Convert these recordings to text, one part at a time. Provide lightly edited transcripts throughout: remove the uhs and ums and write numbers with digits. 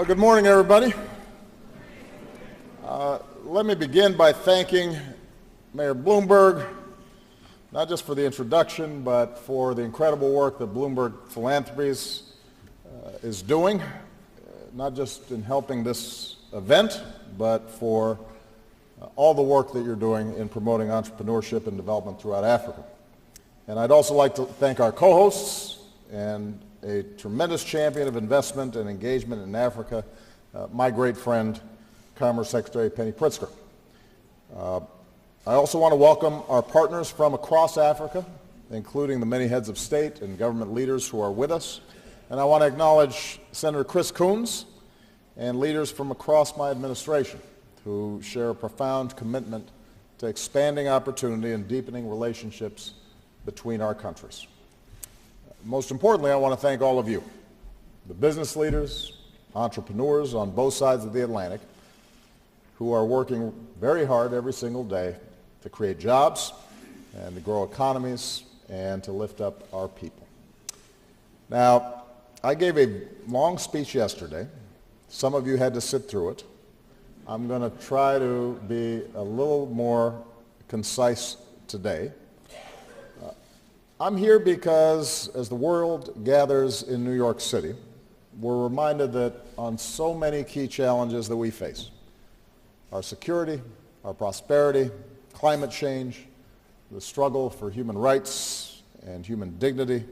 Good morning, everybody. Let me begin by thanking Mayor Bloomberg, not just for the introduction, but for the incredible work that Bloomberg Philanthropies is doing, not just in helping this event, but for all the work that you're doing in promoting entrepreneurship and development throughout Africa. And I'd also like to thank our co-hosts and a tremendous champion of investment and engagement in Africa, my great friend, Commerce Secretary Penny Pritzker. I also want to welcome our partners from across Africa, including the many heads of state and government leaders who are with us. And I want to acknowledge Senator Chris Coons and leaders from across my administration who share a profound commitment to expanding opportunity and deepening relationships between our countries. Most importantly, I want to thank all of you, the business leaders, entrepreneurs on both sides of the Atlantic, who are working very hard every single day to create jobs and to grow economies and to lift up our people. Now, I gave a long speech yesterday. Some of you had to sit through it. I'm going to try to be a little more concise today. I'm here because as the world gathers in New York City, we're reminded that on so many key challenges that we face, our security, our prosperity, climate change, the struggle for human rights and human dignity,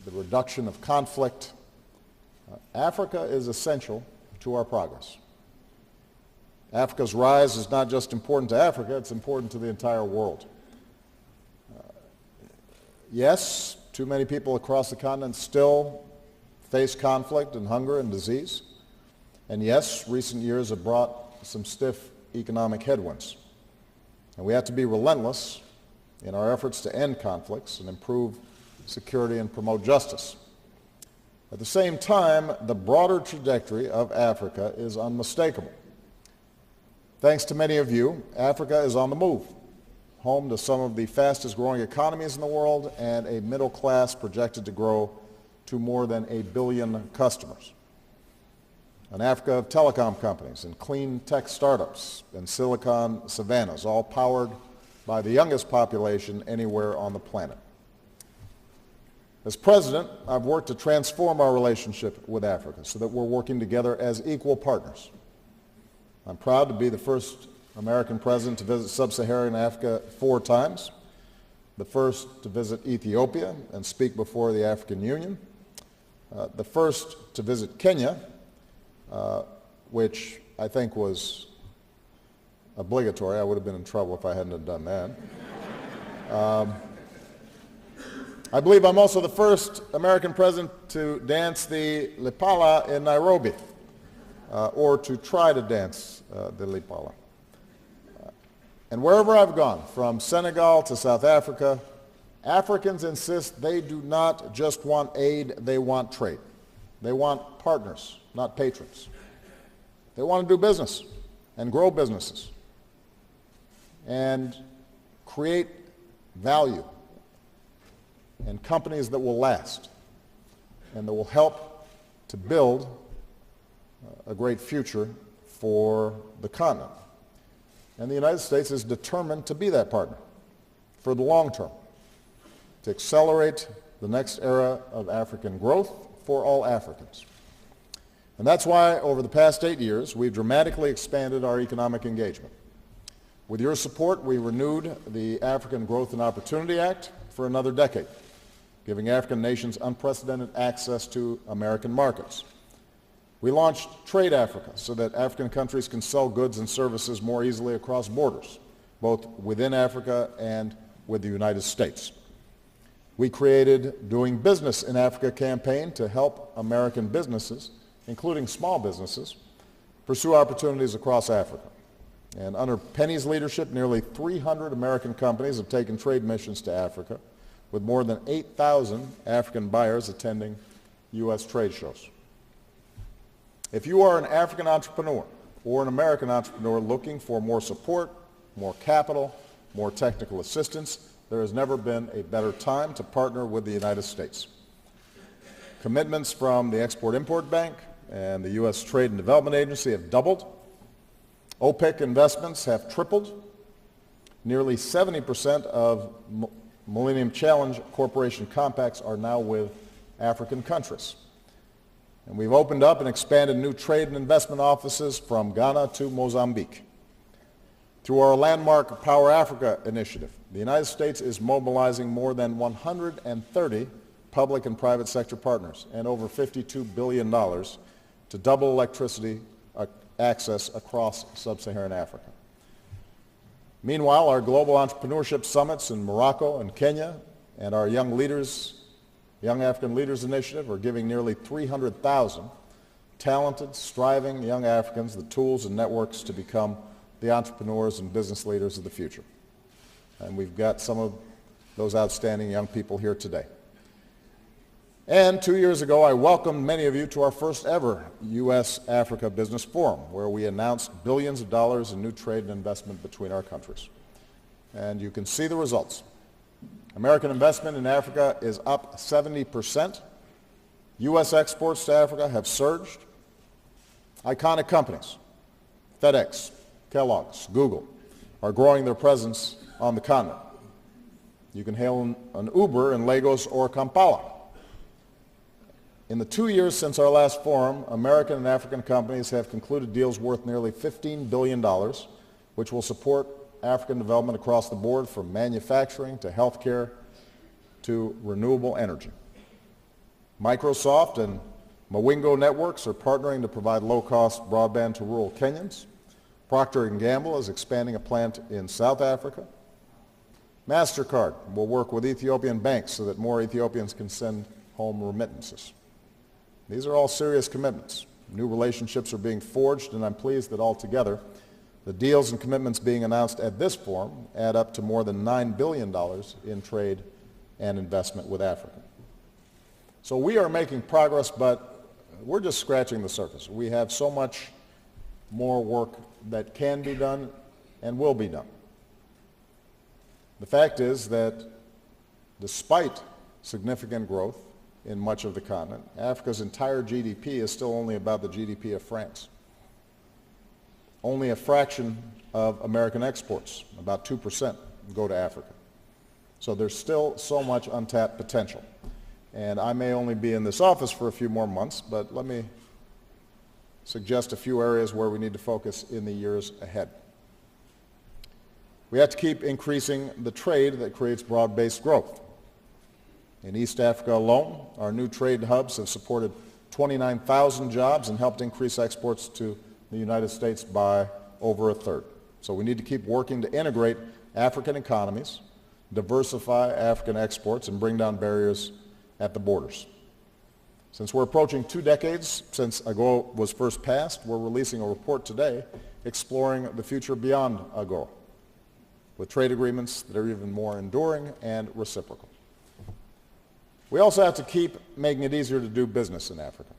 the reduction of conflict, Africa is essential to our progress. Africa's rise is not just important to Africa, it's important to the entire world. Yes, too many people across the continent still face conflict and hunger and disease. And yes, recent years have brought some stiff economic headwinds. And we have to be relentless in our efforts to end conflicts and improve security and promote justice. At the same time, the broader trajectory of Africa is unmistakable. Thanks to many of you, Africa is on the move, home to some of the fastest growing economies in the world and a middle class projected to grow to more than 1 billion customers. An Africa of telecom companies and clean tech startups and silicon savannas, all powered by the youngest population anywhere on the planet. As president, I've worked to transform our relationship with Africa so that we're working together as equal partners. I'm proud to be the first American president to visit sub-Saharan Africa 4 times, the first to visit Ethiopia and speak before the African Union, the first to visit Kenya, which I think was obligatory. I would have been in trouble if I hadn't have done that. I believe I'm also the first American president to dance the Lipala in Nairobi, or to try to dance the Lipala. And wherever I've gone, from Senegal to South Africa, Africans insist they do not just want aid, they want trade. They want partners, not patrons. They want to do business and grow businesses and create value and companies that will last and that will help to build a great future for the continent. And the United States is determined to be that partner for the long term, to accelerate the next era of African growth for all Africans. And that's why over the past 8 years, we've dramatically expanded our economic engagement. With your support, we renewed the African Growth and Opportunity Act for another decade, giving African nations unprecedented access to American markets. We launched Trade Africa so that African countries can sell goods and services more easily across borders, both within Africa and with the United States. We created Doing Business in Africa campaign to help American businesses, including small businesses, pursue opportunities across Africa. And under Penny's leadership, nearly 300 American companies have taken trade missions to Africa, with more than 8,000 African buyers attending U.S. trade shows. If you are an African entrepreneur or an American entrepreneur looking for more support, more capital, more technical assistance, there has never been a better time to partner with the United States. Commitments from the Export-Import Bank, and the U.S. Trade and Development Agency have doubled. OPEC investments have tripled. Nearly 70% of Millennium Challenge Corporation compacts are now with African countries. And we've opened up and expanded new trade and investment offices from Ghana to Mozambique. Through our landmark Power Africa initiative, the United States is mobilizing more than 130 public and private sector partners and over $52 billion to double electricity access across sub-Saharan Africa. Meanwhile, our global entrepreneurship summits in Morocco and Kenya and our Young African Leaders Initiative are giving nearly 300,000 talented, striving young Africans the tools and networks to become the entrepreneurs and business leaders of the future. And we've got some of those outstanding young people here today. And 2 years ago, I welcomed many of you to our first ever U.S.-Africa Business Forum, where we announced billions of dollars in new trade and investment between our countries. And you can see the results. American investment in Africa is up 70%. U.S. exports to Africa have surged. Iconic companies, FedEx, Kellogg's, Google, are growing their presence on the continent. You can hail an Uber in Lagos or Kampala. In the 2 years since our last forum, American and African companies have concluded deals worth nearly $15 billion, which will support African development across the board, from manufacturing to healthcare to renewable energy. Microsoft and Mawingo Networks are partnering to provide low-cost broadband to rural Kenyans. Procter & Gamble is expanding a plant in South Africa. MasterCard will work with Ethiopian banks so that more Ethiopians can send home remittances. These are all serious commitments. New relationships are being forged, and I'm pleased that altogether, the deals and commitments being announced at this forum add up to more than $9 billion in trade and investment with Africa. So we are making progress, but we're just scratching the surface. We have so much more work that can be done and will be done. The fact is that despite significant growth in much of the continent, Africa's entire GDP is still only about the GDP of France. Only a fraction of American exports, about 2%, go to Africa. So there's still so much untapped potential. And I may only be in this office for a few more months, but let me suggest a few areas where we need to focus in the years ahead. We have to keep increasing the trade that creates broad-based growth. In East Africa alone, our new trade hubs have supported 29,000 jobs and helped increase exports to the United States by over a third. So we need to keep working to integrate African economies, diversify African exports, and bring down barriers at the borders. Since we're approaching 2 decades since AGOA was first passed, we're releasing a report today exploring the future beyond AGOA, with trade agreements that are even more enduring and reciprocal. We also have to keep making it easier to do business in Africa.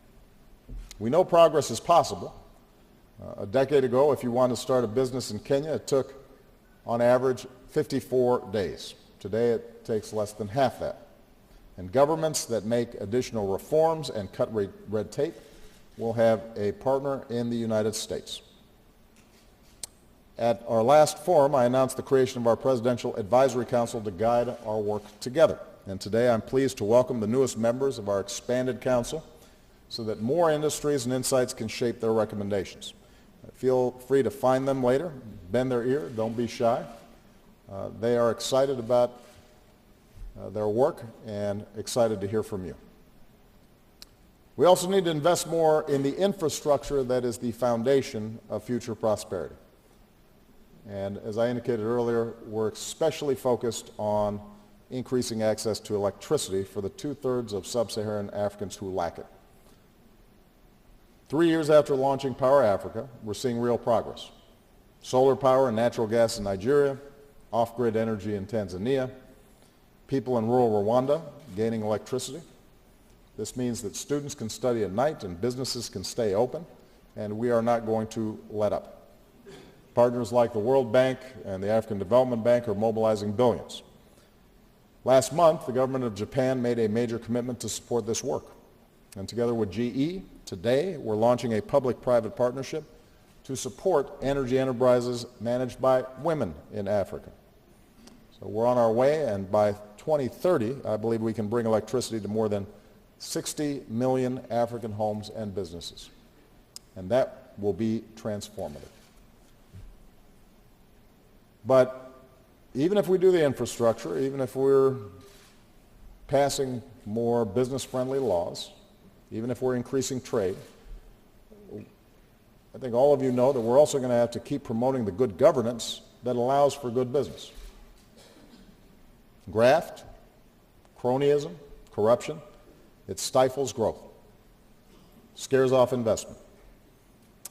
We know progress is possible. A decade ago, if you wanted to start a business in Kenya, it took, on average, 54 days. Today, it takes less than half that. And governments that make additional reforms and cut red tape will have a partner in the United States. At our last forum, I announced the creation of our Presidential Advisory Council to guide our work together. And today I'm pleased to welcome the newest members of our expanded council so that more industries and insights can shape their recommendations. Feel free to find them later. Bend their ear. Don't be shy. They are excited about their work and excited to hear from you. We also need to invest more in the infrastructure that is the foundation of future prosperity. And as I indicated earlier, we're especially focused on increasing access to electricity for the 2/3 of sub-Saharan Africans who lack it. 3 years after launching Power Africa, we're seeing real progress. Solar power and natural gas in Nigeria, off-grid energy in Tanzania, people in rural Rwanda gaining electricity. This means that students can study at night and businesses can stay open, and we are not going to let up. Partners like the World Bank and the African Development Bank are mobilizing billions. Last month, the government of Japan made a major commitment to support this work. And together with GE, Today, we're launching a public-private partnership to support energy enterprises managed by women in Africa. So we're on our way, and by 2030, I believe we can bring electricity to more than 60 million African homes and businesses. And that will be transformative. But even if we do the infrastructure, even if we're passing more business-friendly laws, even if we're increasing trade, I think all of you know that we're also going to have to keep promoting the good governance that allows for good business. Graft, cronyism, corruption, it stifles growth, scares off investment.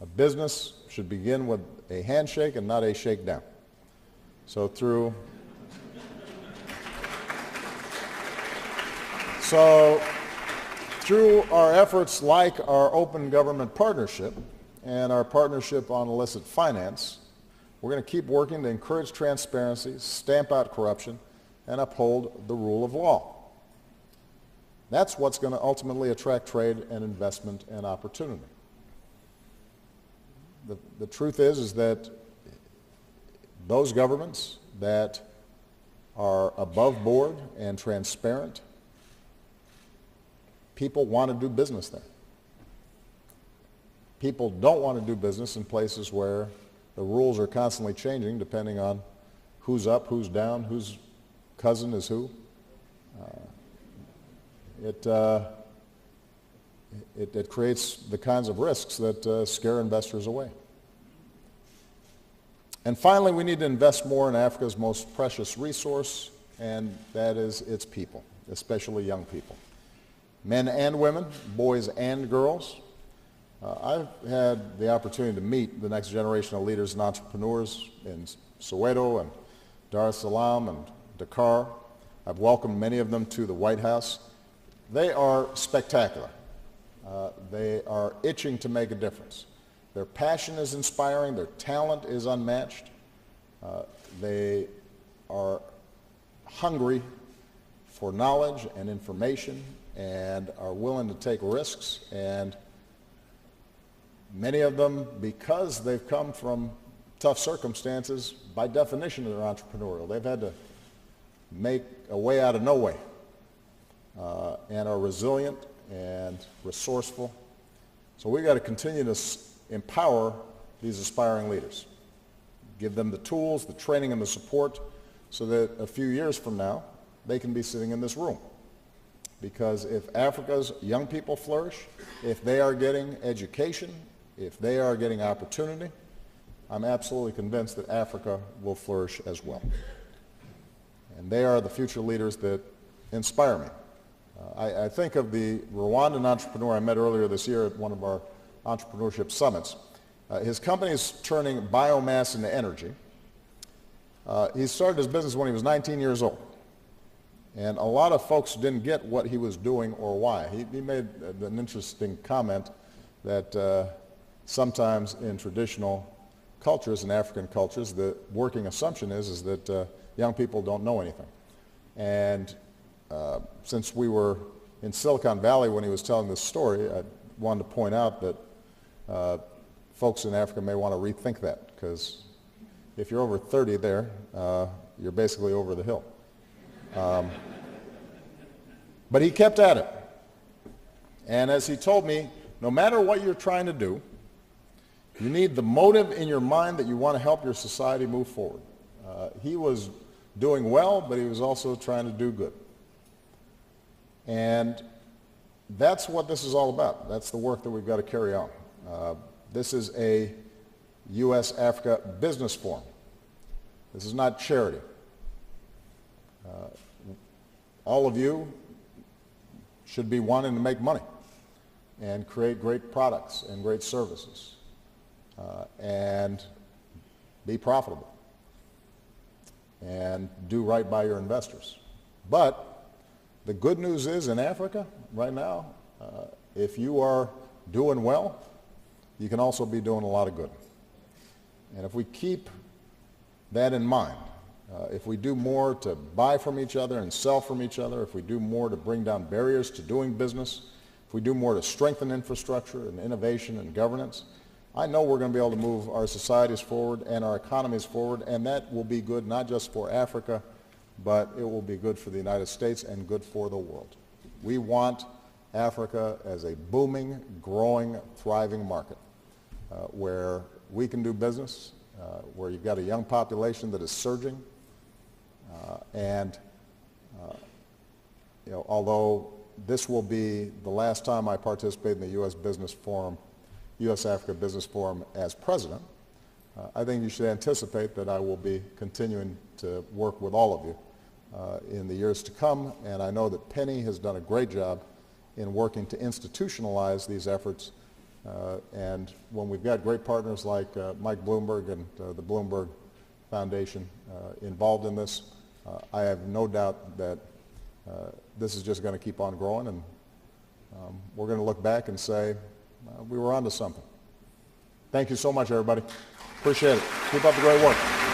A business should begin with a handshake and not a shakedown. So through our efforts like our open government partnership and our partnership on illicit finance, we're going to keep working to encourage transparency, stamp out corruption, and uphold the rule of law. That's what's going to ultimately attract trade and investment and opportunity. The truth is that those governments that are above board and transparent, people want to do business there. People don't want to do business in places where the rules are constantly changing depending on who's up, who's down, whose cousin is who. It creates the kinds of risks that scare investors away. And finally, we need to invest more in Africa's most precious resource, and that is its people, especially young people. Men and women, boys and girls. I've had the opportunity to meet the next generation of leaders and entrepreneurs in Soweto and Dar es Salaam and Dakar. I've welcomed many of them to the White House. They are spectacular. They are itching to make a difference. Their passion is inspiring. Their talent is unmatched. They are hungry for knowledge and information and are willing to take risks. And many of them, because they've come from tough circumstances, by definition they're entrepreneurial. They've had to make a way out of no way and are resilient and resourceful. So we've got to continue to empower these aspiring leaders. Give them the tools, the training, and the support so that a few years from now, they can be sitting in this room. Because if Africa's young people flourish, if they are getting education, if they are getting opportunity, I'm absolutely convinced that Africa will flourish as well. And they are the future leaders that inspire me. I think of the Rwandan entrepreneur I met earlier this year at one of our entrepreneurship summits. His company is turning biomass into energy. He started his business when he was 19 years old. And a lot of folks didn't get what he was doing or why. He made an interesting comment that sometimes in traditional cultures, in African cultures, the working assumption is that young people don't know anything. And since we were in Silicon Valley when he was telling this story, I wanted to point out that folks in Africa may want to rethink that, because if you're over 30 there, you're basically over the hill. But he kept at it. And as he told me, no matter what you're trying to do, you need the motive in your mind that you want to help your society move forward. He was doing well, but he was also trying to do good. And that's what this is all about. That's the work that we've got to carry on. This is a U.S.-Africa business forum. This is not charity. All of you should be wanting to make money and create great products and great services and be profitable and do right by your investors. But the good news is in Africa right now, if you are doing well, you can also be doing a lot of good. And if we keep that in mind, if we do more to buy from each other and sell from each other, if we do more to bring down barriers to doing business, if we do more to strengthen infrastructure and innovation and governance, I know we're going to be able to move our societies forward and our economies forward, and that will be good not just for Africa, but it will be good for the United States and good for the world. We want Africa as a booming, growing, thriving market where we can do business, where you've got a young population that is surging, and although this will be the last time I participate in the U.S.-Africa Business Forum as president, I think you should anticipate that I will be continuing to work with all of you in the years to come, and I know that Penny has done a great job in working to institutionalize these efforts, and when we've got great partners like Mike Bloomberg and the Bloomberg Foundation involved in this, I have no doubt that this is just going to keep on growing, and we're going to look back and say, we were onto something. Thank you so much, everybody. Appreciate it. Keep up the great work.